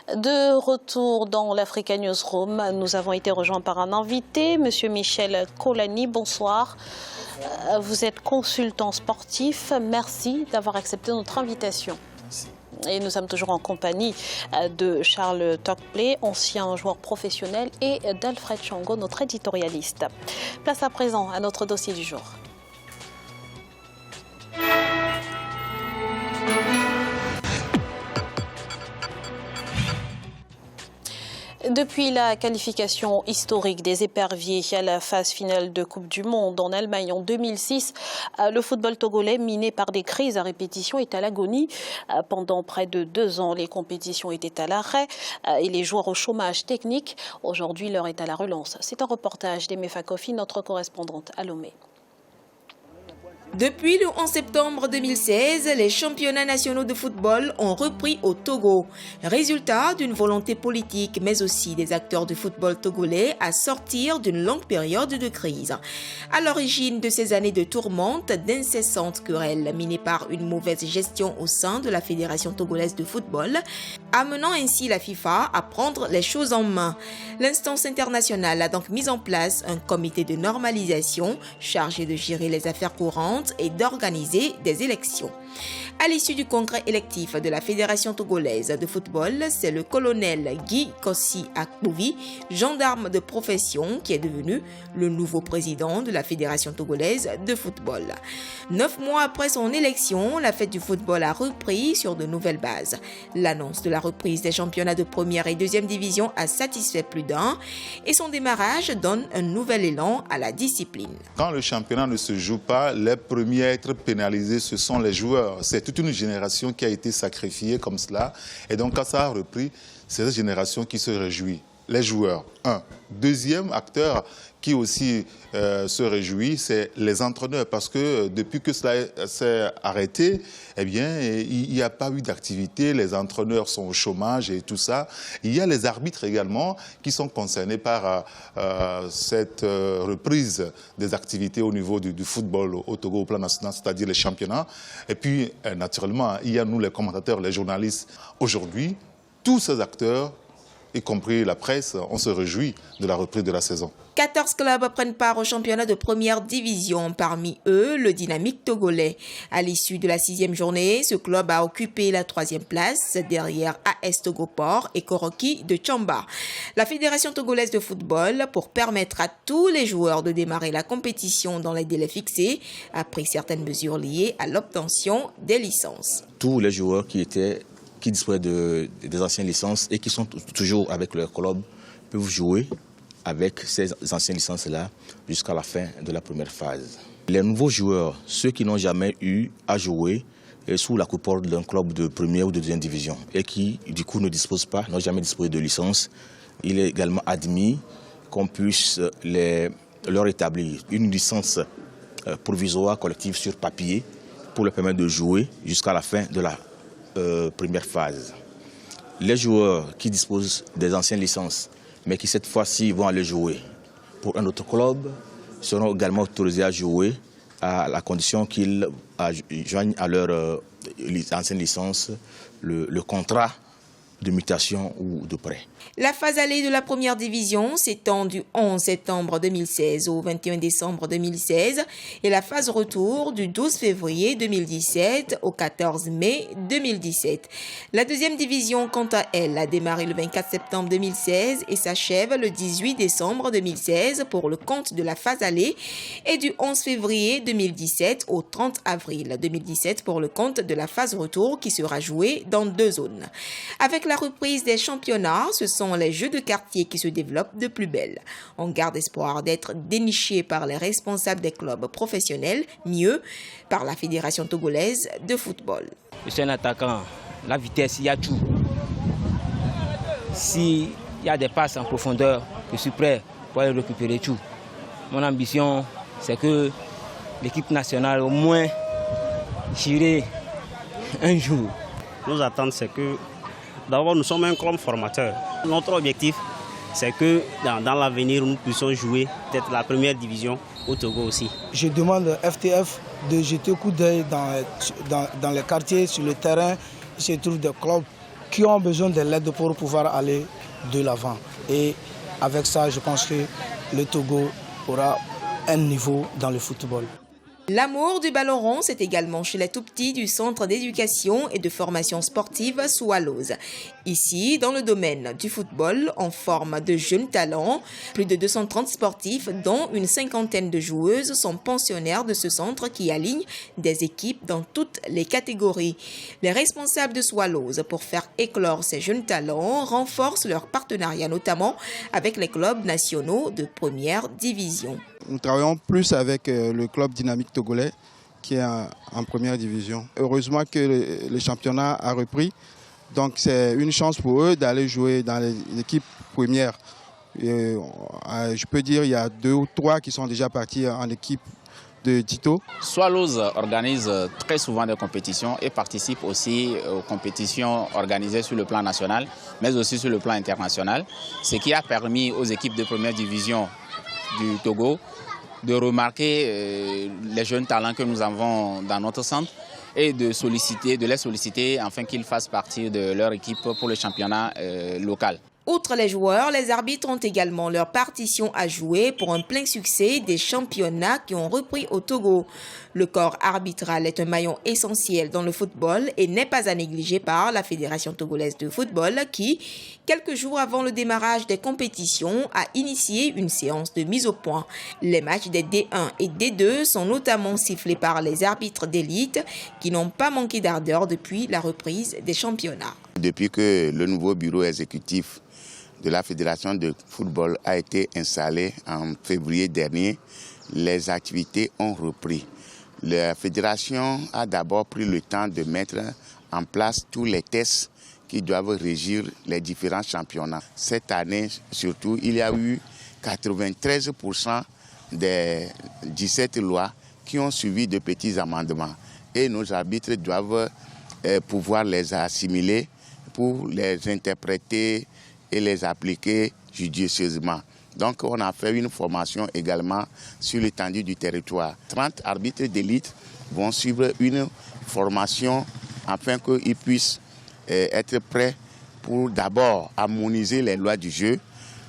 De retour dans l'Africa Newsroom, nous avons été rejoints par un invité, M. Michel Kolani. Bonsoir. Vous êtes consultant sportif. Merci d'avoir accepté notre invitation. Merci. Et nous sommes toujours en compagnie de Charles Tokplé, ancien joueur professionnel, et d'Alfred Chango, notre éditorialiste. Place à présent à notre dossier du jour. Depuis la qualification historique des éperviers à la phase finale de Coupe du Monde en Allemagne en 2006, le football togolais, miné par des crises à répétition, est à l'agonie. Pendant près de 2 ans, les compétitions étaient à l'arrêt et les joueurs au chômage technique. Aujourd'hui, l'heure est à la relance. C'est un reportage d'Aimé Fakofi, notre correspondante à Lomé. Depuis le 11 septembre 2016, les championnats nationaux de football ont repris au Togo. Résultat d'une volonté politique, mais aussi des acteurs du football togolais à sortir d'une longue période de crise. À l'origine de ces années de tourmente, d'incessantes querelles minées par une mauvaise gestion au sein de la Fédération togolaise de football, amenant ainsi la FIFA à prendre les choses en main. L'instance internationale a donc mis en place un comité de normalisation chargé de gérer les affaires courantes et d'organiser des élections. À l'issue du congrès électif de la Fédération togolaise de football, c'est le colonel Guy Kossi Akbouvi, gendarme de profession, qui est devenu le nouveau président de la Fédération togolaise de football. 9 mois après son élection, la fête du football a repris sur de nouvelles bases. L'annonce de la reprise des championnats de première et deuxième division a satisfait plus d'un et son démarrage donne un nouvel élan à la discipline. Quand le championnat ne se joue pas, les premiers à être pénalisés, ce sont les joueurs. C'est toute une génération qui a été sacrifiée comme cela. Et donc, quand ça a repris, c'est cette génération qui se réjouit. Les joueurs, un. Deuxième acteur qui aussi se réjouit, c'est les entraîneurs. Parce que depuis que cela s'est arrêté, eh bien, il n'y a pas eu d'activité. Les entraîneurs sont au chômage et tout ça. Il y a les arbitres également qui sont concernés par cette reprise des activités au niveau du football au Togo au plan national, c'est-à-dire les championnats. Et puis, naturellement, il y a nous les commentateurs, les journalistes. Aujourd'hui, tous ces acteurs, y compris la presse, on se réjouit de la reprise de la saison. 14 clubs prennent part au championnat de première division, parmi eux le Dynamique togolais. À l'issue de la 6e journée, ce club a occupé la 3e place derrière AS Togoport et Koroki de Tchamba. La Fédération togolaise de football, pour permettre à tous les joueurs de démarrer la compétition dans les délais fixés, a pris certaines mesures liées à l'obtention des licences. Tous les joueurs qui disposaient des anciennes licences et qui sont toujours avec leur club peuvent jouer avec ces anciennes licences-là jusqu'à la fin de la première phase. Les nouveaux joueurs, ceux qui n'ont jamais eu à jouer sous la coupe d'un club de première ou de deuxième division et qui, du coup, n'ont jamais disposé de licence, il est également admis qu'on puisse leur établir une licence provisoire collective sur papier pour leur permettre de jouer jusqu'à la fin de la première phase. Les joueurs qui disposent des anciennes licences, mais qui cette fois-ci vont aller jouer pour un autre club, seront également autorisés à jouer à la condition qu'ils joignent à leur ancienne licence le contrat de mutation ou de prêt. La phase allée de la première division s'étend du 11 septembre 2016 au 21 décembre 2016 et la phase retour du 12 février 2017 au 14 mai 2017. La deuxième division, quant à elle, a démarré le 24 septembre 2016 et s'achève le 18 décembre 2016 pour le compte de la phase allée et du 11 février 2017 au 30 avril 2017 pour le compte de la phase retour qui sera jouée dans 2 zones. Avec la reprise des championnats, ce sont les jeux de quartier qui se développent de plus belle. On garde espoir d'être dénichés par les responsables des clubs professionnels, mieux par la Fédération togolaise de football. Je suis un attaquant, la vitesse, il y a tout. S'il y a des passes en profondeur, je suis prêt pour aller récupérer tout. Mon ambition, c'est que l'équipe nationale au moins j'irai un jour. Nos attentes, c'est que d'abord, nous sommes un club formateur. Notre objectif, c'est que dans l'avenir, nous puissions jouer peut-être la première division au Togo aussi. Je demande au FTF de jeter un coup d'œil dans les quartiers, sur le terrain. Il se trouve des clubs qui ont besoin de l'aide pour pouvoir aller de l'avant. Et avec ça, je pense que le Togo aura un niveau dans le football. L'amour du ballon rond, c'est également chez les tout-petits du Centre d'éducation et de formation sportive Swallows. Ici, dans le domaine du football, on forme de jeunes talents. Plus de 230 sportifs, dont une cinquantaine de joueuses, sont pensionnaires de ce centre qui aligne des équipes dans toutes les catégories. Les responsables de Swallows, pour faire éclore ces jeunes talents, renforcent leur partenariat notamment avec les clubs nationaux de première division. Nous travaillons plus avec le club dynamique togolais qui est en première division. Heureusement que le championnat a repris, donc c'est une chance pour eux d'aller jouer dans l'équipe première. Je peux dire qu'il y a 2 ou 3 qui sont déjà partis en équipe de Tito. Swallows organise très souvent des compétitions et participe aussi aux compétitions organisées sur le plan national, mais aussi sur le plan international, ce qui a permis aux équipes de première division du Togo de remarquer les jeunes talents que nous avons dans notre centre et de les solliciter afin qu'ils fassent partie de leur équipe pour le championnat local. Outre les joueurs, les arbitres ont également leur partition à jouer pour un plein succès des championnats qui ont repris au Togo. Le corps arbitral est un maillon essentiel dans le football et n'est pas à négliger par la Fédération togolaise de football qui, quelques jours avant le démarrage des compétitions, a initié une séance de mise au point. Les matchs des D1 et D2 sont notamment sifflés par les arbitres d'élite qui n'ont pas manqué d'ardeur depuis la reprise des championnats. Depuis que le nouveau bureau exécutif de la Fédération de football a été installé en février dernier, les activités ont repris. La Fédération a d'abord pris le temps de mettre en place tous les tests qui doivent régir les différents championnats. Cette année, surtout, il y a eu 93% des 17 lois qui ont suivi de petits amendements. Et nos arbitres doivent pouvoir les assimiler pour les interpréter et les appliquer judicieusement. Donc on a fait une formation également sur l'étendue du territoire. 30 arbitres d'élite vont suivre une formation afin qu'ils puissent être prêts pour d'abord harmoniser les lois du jeu,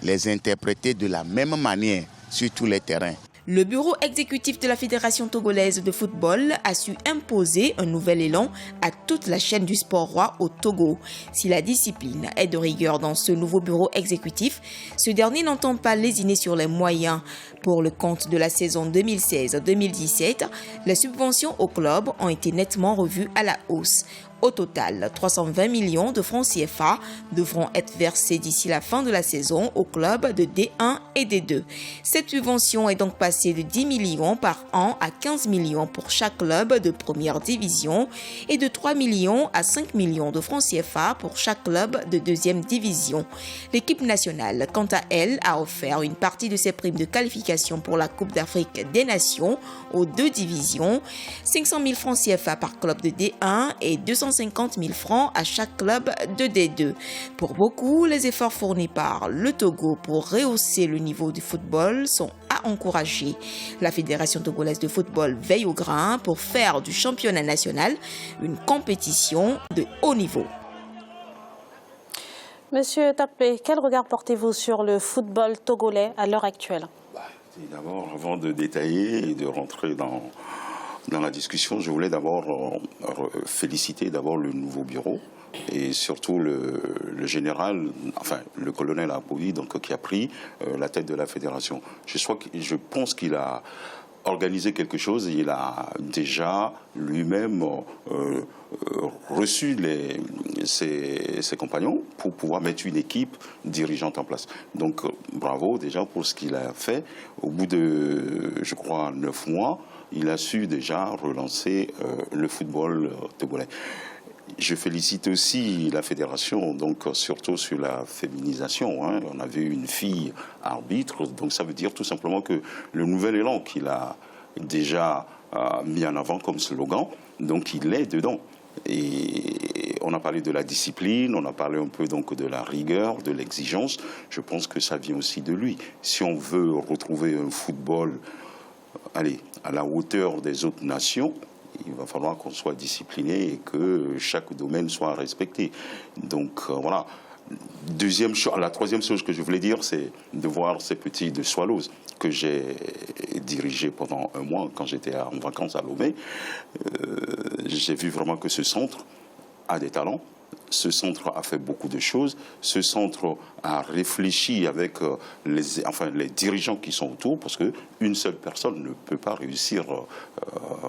les interpréter de la même manière sur tous les terrains. Le bureau exécutif de la Fédération togolaise de football a su imposer un nouvel élan à toute la chaîne du sport roi au Togo. Si la discipline est de rigueur dans ce nouveau bureau exécutif, ce dernier n'entend pas lésiner sur les moyens. Pour le compte de la saison 2016-2017, les subventions au club ont été nettement revues à la hausse. Au total, 320 millions de francs CFA devront être versés d'ici la fin de la saison au club de D1 et D2. Cette subvention est donc passée de 10 millions par an à 15 millions pour chaque club de première division et de 3 millions à 5 millions de francs CFA pour chaque club de deuxième division. L'équipe nationale, quant à elle, a offert une partie de ses primes de qualification pour la Coupe d'Afrique des Nations aux 2 divisions, 500 000 francs CFA par club de D1 et 250 000 francs à chaque club de D2. Pour beaucoup, les efforts fournis par le Togo pour rehausser le niveau du football sont à encourager. La Fédération togolaise de football veille au grain pour faire du championnat national une compétition de haut niveau. Monsieur Tapé, quel regard portez-vous sur le football togolais à l'heure actuelle? D'abord, avant de détailler et de rentrer dans la discussion, je voulais d'abord féliciter d'abord le nouveau bureau et surtout le général, enfin le colonel Apoui, donc qui a pris la tête de la fédération. Je pense qu'il a organisé quelque chose. Il a déjà lui-même reçu ses compagnons pour pouvoir mettre une équipe dirigeante en place. Donc bravo déjà pour ce qu'il a fait. Au bout de, je crois, 9 mois, il a su déjà relancer le football togolais. Je félicite aussi la fédération, donc surtout sur la féminisation. On a vu une fille arbitre, donc ça veut dire tout simplement que le nouvel élan qu'il a déjà mis en avant comme slogan, donc il est dedans. Et on a parlé de la discipline, on a parlé un peu donc de la rigueur, de l'exigence. Je pense que ça vient aussi de lui. Si on veut retrouver un football, à la hauteur des autres nations, il va falloir qu'on soit discipliné et que chaque domaine soit respecté. Donc voilà. La troisième chose que je voulais dire, c'est de voir ces petits de Swallows que j'ai dirigés pendant un mois quand j'étais en vacances à Lomé. J'ai vu vraiment que ce centre a des talents. Ce centre a fait beaucoup de choses. Ce centre a réfléchi avec les dirigeants qui sont autour, parce qu'une seule personne ne peut pas réussir,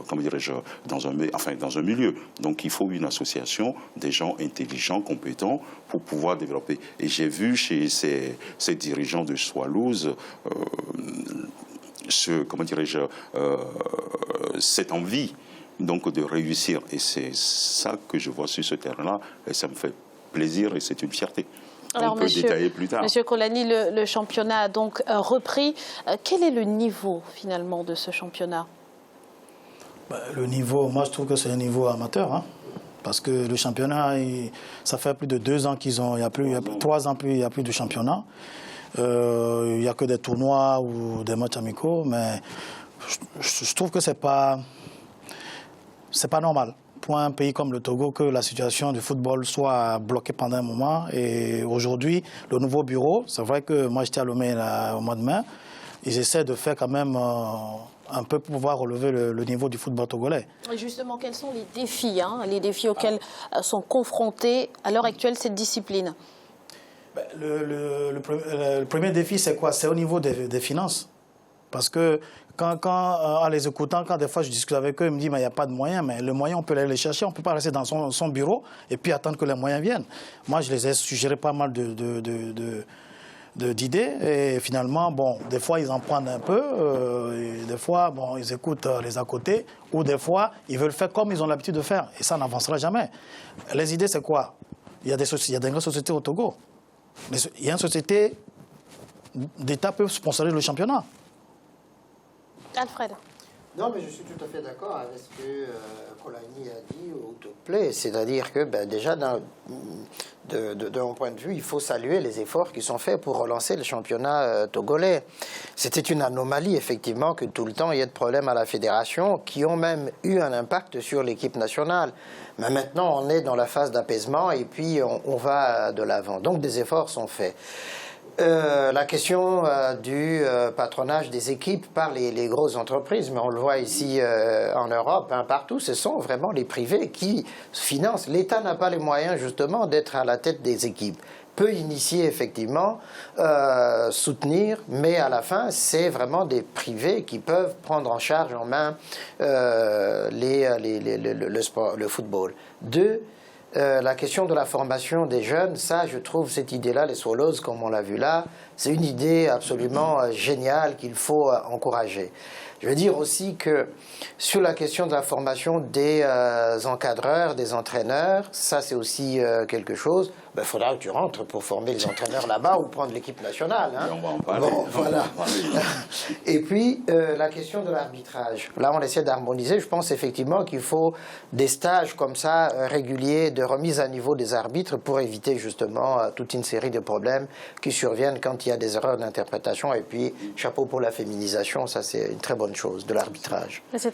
comment dirais-je, dans un milieu. Donc il faut une association des gens intelligents, compétents, pour pouvoir développer. Et j'ai vu chez ces dirigeants de Swallows cette envie donc de réussir. Et c'est ça que je vois sur ce terrain-là, et ça me fait plaisir et c'est une fierté. Alors, on peut détailler plus tard. Monsieur Kolani, le championnat a donc repris. Quel est le niveau finalement de ce championnat? Le niveau, moi je trouve que c'est un niveau amateur, hein, parce que le championnat, ça fait plus de 2 ans qu'ils ont, il y a 3 ans, il n'y a plus de championnat. Il n'y a que des tournois ou des matchs amicaux, mais je trouve que c'est pas normal pour un pays comme le Togo que la situation du football soit bloquée pendant un moment. Et aujourd'hui, le nouveau bureau, c'est vrai que moi j'étais à Lomé au mois de mai, ils essaient de faire quand même un peu pour pouvoir relever le niveau du football togolais. Et justement, quels sont les défis auxquels sont confrontés à l'heure actuelle cette discipline? Le premier défi, c'est quoi? C'est au niveau des finances. Parce que en les écoutant, quand des fois je discute avec eux, ils me disent mais il n'y a pas de moyens. Mais les moyens, on peut aller les chercher. On ne peut pas rester dans son bureau et puis attendre que les moyens viennent. Moi, je les ai suggéré pas mal d'idées. Et finalement, bon, des fois, ils en prennent un peu. Et des fois, bon, ils écoutent les à côté. Ou des fois, ils veulent faire comme ils ont l'habitude de faire. Et ça n'avancera jamais. Les idées, c'est quoi? Il y a des grandes sociétés au Togo. Mais il y a une société d'État peut sponsoriser le championnat. Alfred. Non, mais je suis tout à fait d'accord avec ce que Kolani a dit au top play. C'est-à-dire que déjà, de mon point de vue, il faut saluer les efforts qui sont faits pour relancer le championnat togolais. C'était une anomalie, effectivement, que tout le temps il y ait de problèmes à la fédération qui ont même eu un impact sur l'équipe nationale. Mais maintenant, on est dans la phase d'apaisement et puis on va de l'avant. Donc, des efforts sont faits. La question du patronage des équipes par les grosses entreprises, mais on le voit ici en Europe, partout, ce sont vraiment les privés qui financent. L'État n'a pas les moyens justement d'être à la tête des équipes. Peut initier effectivement, soutenir, mais à la fin, c'est vraiment des privés qui peuvent prendre en charge en main le sport, le football. La question de la formation des jeunes, ça, je trouve cette idée-là, les Swallows, comme on l'a vu là, c'est une idée absolument géniale qu'il faut encourager. Je veux dire aussi que sur la question de la formation des encadreurs, des entraîneurs, ça c'est aussi quelque chose. Il faudra que tu rentres pour former les entraîneurs là-bas ou prendre l'équipe nationale. Hein. On va en parler. Bon, voilà. Et puis, la question de l'arbitrage. Là, on essaie d'harmoniser. Je pense effectivement qu'il faut des stages comme ça, réguliers, de remise à niveau des arbitres pour éviter justement toute une série de problèmes qui surviennent quand il y a des erreurs d'interprétation. Et puis, chapeau pour la féminisation, ça c'est une très bonne chose, de l'arbitrage. Je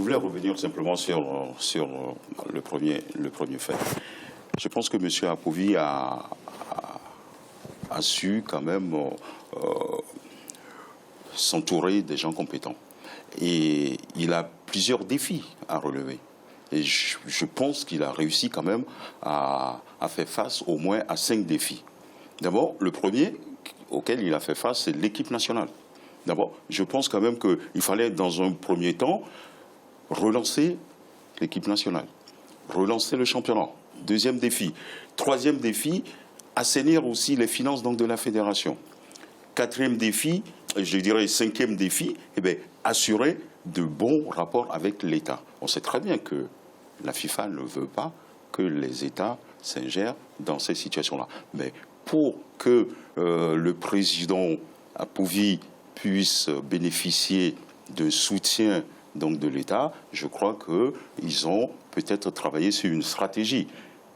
voulais revenir simplement sur le premier fait. Je pense que M. Apovi a su quand même s'entourer des gens compétents. Et il a plusieurs défis à relever. Et je pense qu'il a réussi quand même à faire face au moins à 5 défis. D'abord, le premier auquel il a fait face, c'est l'équipe nationale. D'abord, je pense quand même qu'il fallait dans un premier temps relancer l'équipe nationale, relancer le championnat. Deuxième défi. Troisième défi, assainir aussi les finances donc, de la fédération. Quatrième défi, je dirais 5e défi, assurer de bons rapports avec l'État. On sait très bien que la FIFA ne veut pas que les États s'ingèrent dans ces situations-là. Mais pour que le président Apovi puisse bénéficier de soutien donc, de l'État, je crois qu'ils ont peut-être travaillé sur une stratégie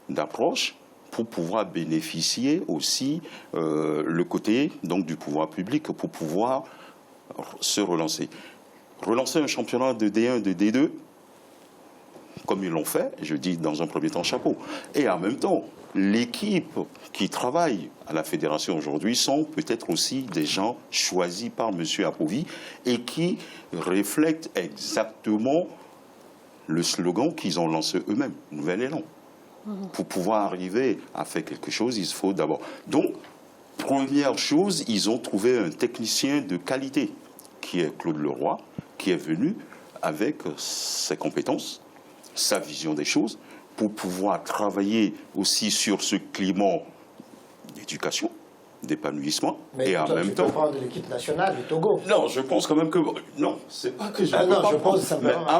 d'approche pour pouvoir bénéficier aussi le côté donc, du pouvoir public pour pouvoir se relancer. relancer un championnat de D1, de D2, comme ils l'ont fait, je dis dans un premier temps chapeau. Et en même temps, l'équipe qui travaille à la fédération aujourd'hui sont peut-être aussi des gens choisis par M. Apovi et qui reflètent exactement le slogan qu'ils ont lancé eux-mêmes, Nouvel Élan. Pour pouvoir arriver à faire quelque chose, il faut d'abord... Donc, première chose, ils ont trouvé un technicien de qualité, qui est Claude Leroy, qui est venu avec ses compétences, sa vision des choses, pour pouvoir travailler aussi sur ce climat d'éducation, d'épanouissement, et en même temps... Mais tu peux prendre l'équipe nationale du Togo. Non, je pense quand même que... Non, c'est pas que je... non, je pose simplement mais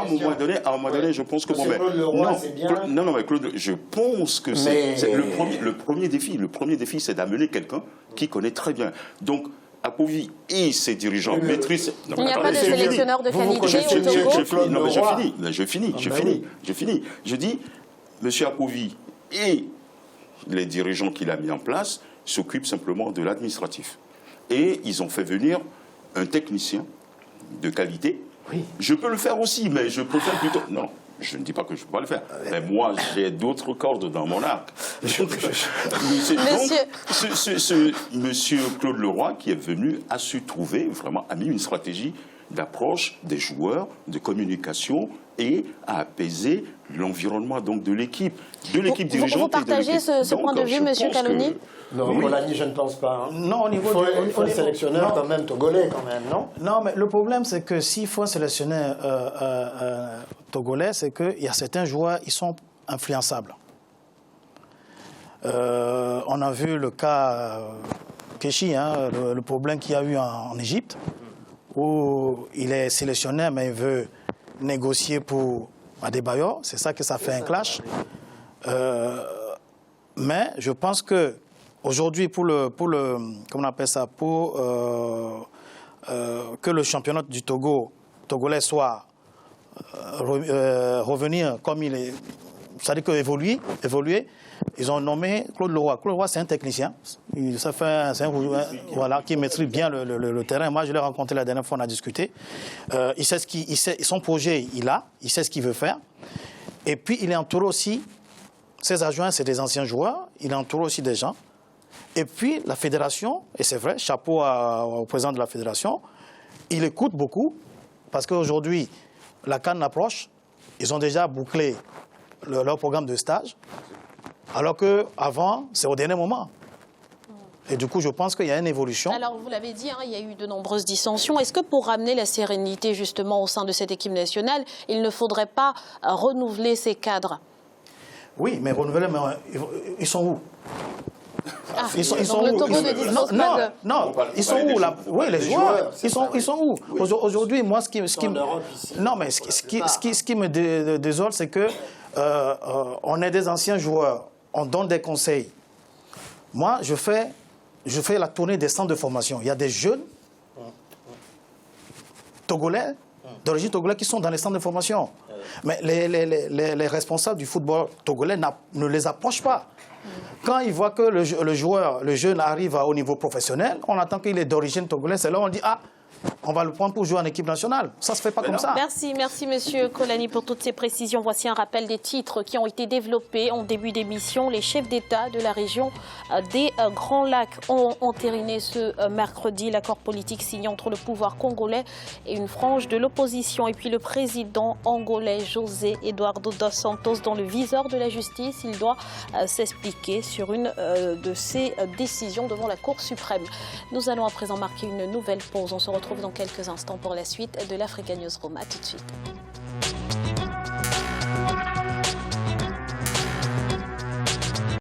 à un moment donné, je pense que... Bon, Claude Leroy, c'est bien... Non, mais Claude, je pense que c'est le premier défi. Le premier défi, c'est d'amener quelqu'un qui connaît très bien. Donc, Apovi et ses dirigeants maîtrisent... Il n'y a pas de sélectionneur de qualité au Togo. Non, mais je finis. Je dis, M. Apovi et les dirigeants qu'il a mis en place s'occupent simplement de l'administratif. Et ils ont fait venir un technicien de qualité. Oui. Je peux le faire aussi, mais je préfère plutôt... Non, je ne dis pas que je ne peux pas le faire. Mais moi, j'ai d'autres cordes dans mon arc. Monsieur Claude Leroy, qui est venu, a su trouver, vraiment, a mis une stratégie d'approche des joueurs, de communication et à apaiser l'environnement donc de l'équipe dirigeante. Vous partagez ce point de vue, M. Kaloni? Non, Kolani, je ne pense pas. Hein. Non, au niveau il faut un sélectionneur quand même togolais, quand même, non? Non, mais le problème, c'est que s'il faut un sélectionneur togolais, c'est qu'il y a certains joueurs, ils sont influençables. On a vu le cas Keshi, hein, le problème qu'il y a eu en Égypte, où il est sélectionneur, mais il veut négocier pour Adebayor. C'est ça que ça fait un clash. Mais je pense que aujourd'hui, pour comment on appelle ça, pour que le championnat du togolais soit revenir comme il est, c'est-à-dire que évoluer, ils ont nommé Claude Leroy. Claude Leroy, c'est un technicien. C'est un voilà, qui maîtrise bien le terrain. Moi, je l'ai rencontré la dernière fois, on a discuté. Il sait son projet, il sait ce qu'il veut faire. Et puis, il est entouré aussi, ses adjoints, c'est des anciens joueurs, il est entouré aussi des gens. Et puis, la fédération, et c'est vrai, chapeau au président de la fédération, il écoute beaucoup, parce qu'aujourd'hui, la CAN approche, ils ont déjà bouclé leur programme de stage, alors qu'avant, c'est au dernier moment. Et du coup, je pense qu'il y a une évolution. Alors, vous l'avez dit, hein, il y a eu de nombreuses dissensions. Est-ce que pour ramener la sérénité, justement, au sein de cette équipe nationale, il ne faudrait pas renouveler ces cadres? Oui, mais renouveler, mais ils sont où? Ils sont où? Non, ils sont où là? Oui, les joueurs, ils sont où? Aujourd'hui, moi, ce qui me désole, c'est que on est des anciens joueurs, on donne des conseils. Moi, je fais la tournée des centres de formation. Il y a des jeunes togolais, d'origine togolaise, qui sont dans les centres de formation. Mais les responsables du football togolais ne les approchent pas. Quand ils voient que le jeune arrive au niveau professionnel, on attend qu'il est d'origine togolaise, c'est là où on dit « Ah, on va le prendre pour jouer en équipe nationale ». Ça ne se fait pas comme ça. Merci Monsieur Kolani pour toutes ces précisions. Voici un rappel des titres qui ont été développés en début d'émission. Les chefs d'État de la région des Grands Lacs ont entériné ce mercredi l'accord politique signé entre le pouvoir congolais et une frange de l'opposition. Et puis le président angolais José Eduardo dos Santos dans le viseur de la justice. Il doit s'expliquer sur une de ses décisions devant la Cour suprême. Nous allons à présent marquer une nouvelle pause. On se retrouve dans quelques instants pour la suite de l'Africa News Room. A tout de suite.